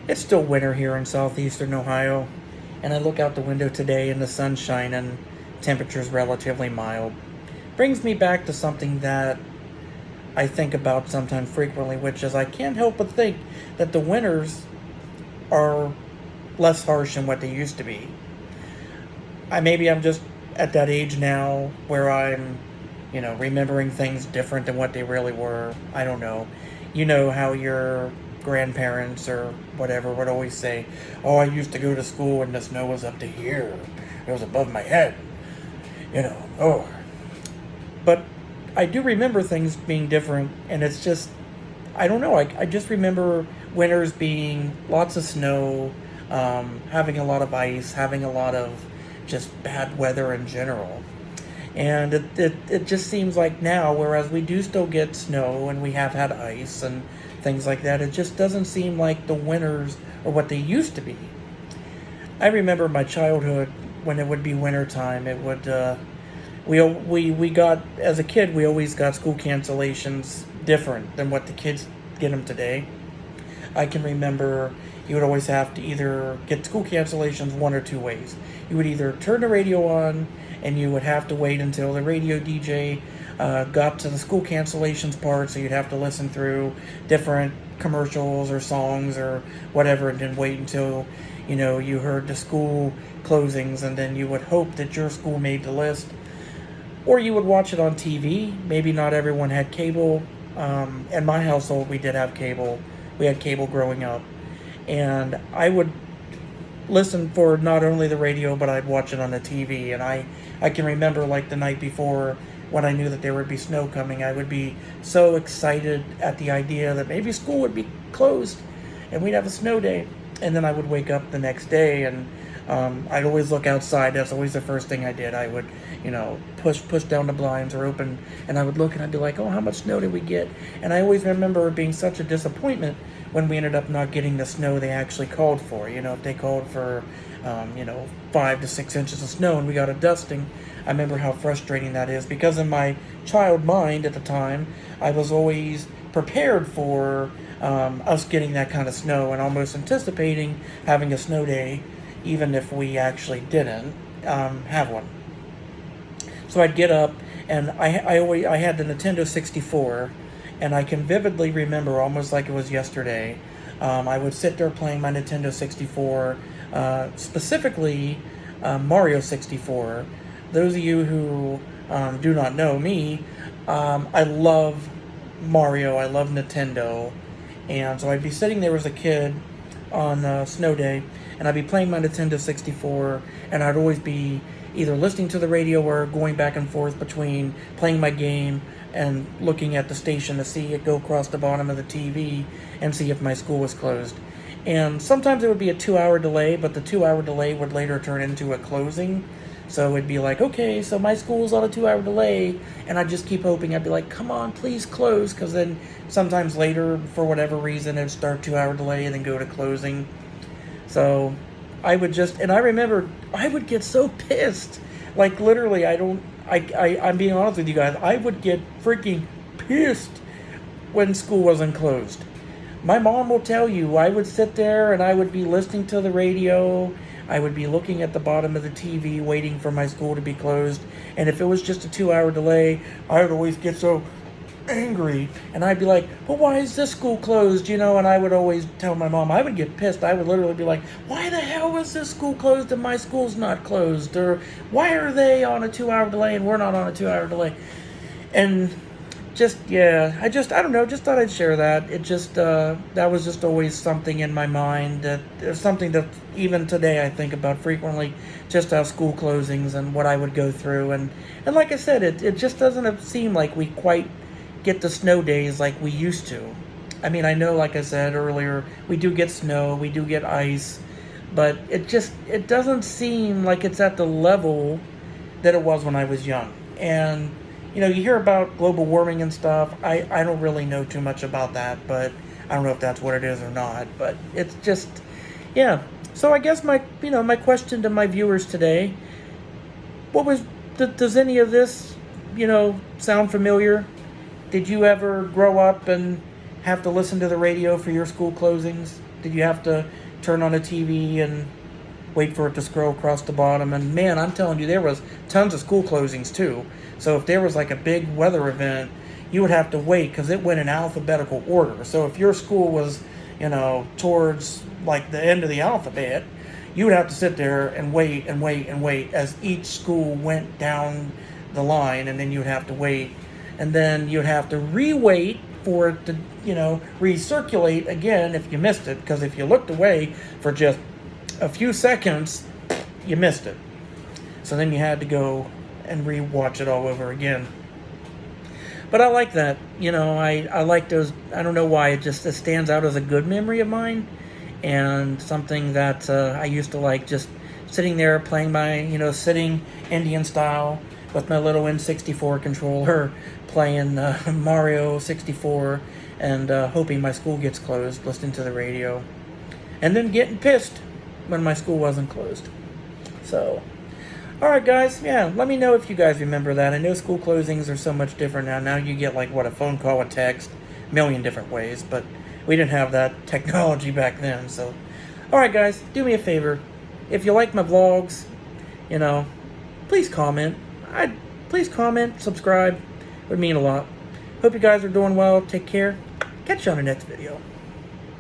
It's still winter here in southeastern Ohio, and I look out the window today and the sun's shining, temperature's relatively mild. Brings me back to something that I think about sometimes frequently, which is I can't help but think that the winters are less harsh than what they used to be. I'm just at that age now where I'm, remembering things different than what they really were. I don't know. You know how your grandparents or whatever would always say, "Oh, I used to go to school and the snow was up to here. It was above my head." Oh. But I do remember things being different, and it's just, I don't know. I just remember winters being lots of snow, having a lot of ice, having a lot of just bad weather in general. And it just seems like now, whereas we do still get snow and we have had ice and things like that, it just doesn't seem like the winters are what they used to be. I remember my childhood when it would be winter time. It would we got, as a kid, we always got school cancellations different than what the kids get them today. I can remember you would always have to either get school cancellations one or two ways. You would either turn the radio on and you would have to wait until the radio DJ got to the school cancellations part, so you'd have to listen through different commercials or songs or whatever, and then wait until you heard the school closings, and then you would hope that your school made the list. Or you would watch it on TV. Maybe not everyone had cable. In my household, we did have cable. We had cable growing up. And I would listen for not only the radio, but I'd watch it on the TV. And I can remember, like, the night before, when I knew that there would be snow coming, I would be so excited at the idea that maybe school would be closed and we'd have a snow day. And then I would wake up the next day, and I'd always look outside. That's always the first thing I did. I would, push down the blinds or open, and I would look and I'd be like, "Oh, how much snow did we get?" And I always remember it being such a disappointment when we ended up not getting the snow they actually called for. If they called for, 5 to 6 inches of snow and we got a dusting, I remember how frustrating that is, because in my child mind at the time, I was always prepared for us getting that kind of snow and almost anticipating having a snow day, even if we actually didn't have one. So I'd get up, and I had the Nintendo 64, and I can vividly remember, almost like it was yesterday, I would sit there playing my Nintendo 64, specifically Mario 64. Those of you who do not know me, I love Mario, I love Nintendo, and so I'd be sitting there as a kid on a snow day, and I'd be playing my Nintendo 64, and I'd always be either listening to the radio or going back and forth between playing my game and looking at the station to see it go across the bottom of the TV and see if my school was closed. And sometimes it would be a 2-hour delay, but the 2-hour delay would later turn into a closing. So it'd be like, okay, so my school's on a 2-hour delay, and I'd just keep hoping. I'd be like, come on, please close, because then sometimes later, for whatever reason, it'd start 2-hour delay and then go to closing. So I would and I remember I would get so pissed. Like, literally, I'm being honest with you guys, I would get freaking pissed when school wasn't closed. My mom will tell you, I would sit there and I would be listening to the radio. I would be looking at the bottom of the TV waiting for my school to be closed. And if it was just a 2-hour delay, I would always get so angry. And I'd be like, well, why is this school closed? And I would always tell my mom, I would get pissed. I would literally be like, why the hell is this school closed and my school's not closed? Or why are they on a 2-hour delay and we're not on a 2-hour delay? And I don't know, just thought I'd share that. It just, that was just always something in my mind, that there's something that even today I think about frequently, just how school closings and what I would go through. And like I said, it just doesn't seem like we quite get the snow days like we used to. I mean, I know, like I said earlier, we do get snow, we do get ice, but it doesn't seem like it's at the level that it was when I was young. And you hear about global warming and stuff. I don't really know too much about that, but I don't know if that's what it is or not. But it's just, yeah. So I guess my question to my viewers today, does any of this, sound familiar? Did you ever grow up and, have to listen to the radio for your school closings? Did you have to turn on a TV and wait for it to scroll across the bottom? And man, I'm telling you, there was tons of school closings too. So if there was like a big weather event, you would have to wait because it went in alphabetical order. So if your school was, towards like the end of the alphabet, you would have to sit there and wait and wait and wait as each school went down the line, and then you'd have to wait, and then you'd have to re-wait for it to, recirculate again if you missed it, because if you looked away for just a few seconds, you missed it. So then you had to go and re-watch it all over again. But I like that. I like those. I don't know why. It stands out as a good memory of mine, and something that I used to like, just sitting there playing my, sitting Indian style with my little N64 controller, playing Mario 64, and hoping my school gets closed, listening to the radio, and then getting pissed when my school wasn't closed. So, alright guys, yeah, let me know if you guys remember that. I know school closings are so much different now. Now you get a phone call, a text, a million different ways, but we didn't have that technology back then. So, alright guys, do me a favor. If you like my vlogs, please comment. Please comment, subscribe. It would mean a lot. Hope you guys are doing well. Take care. Catch you on the next video.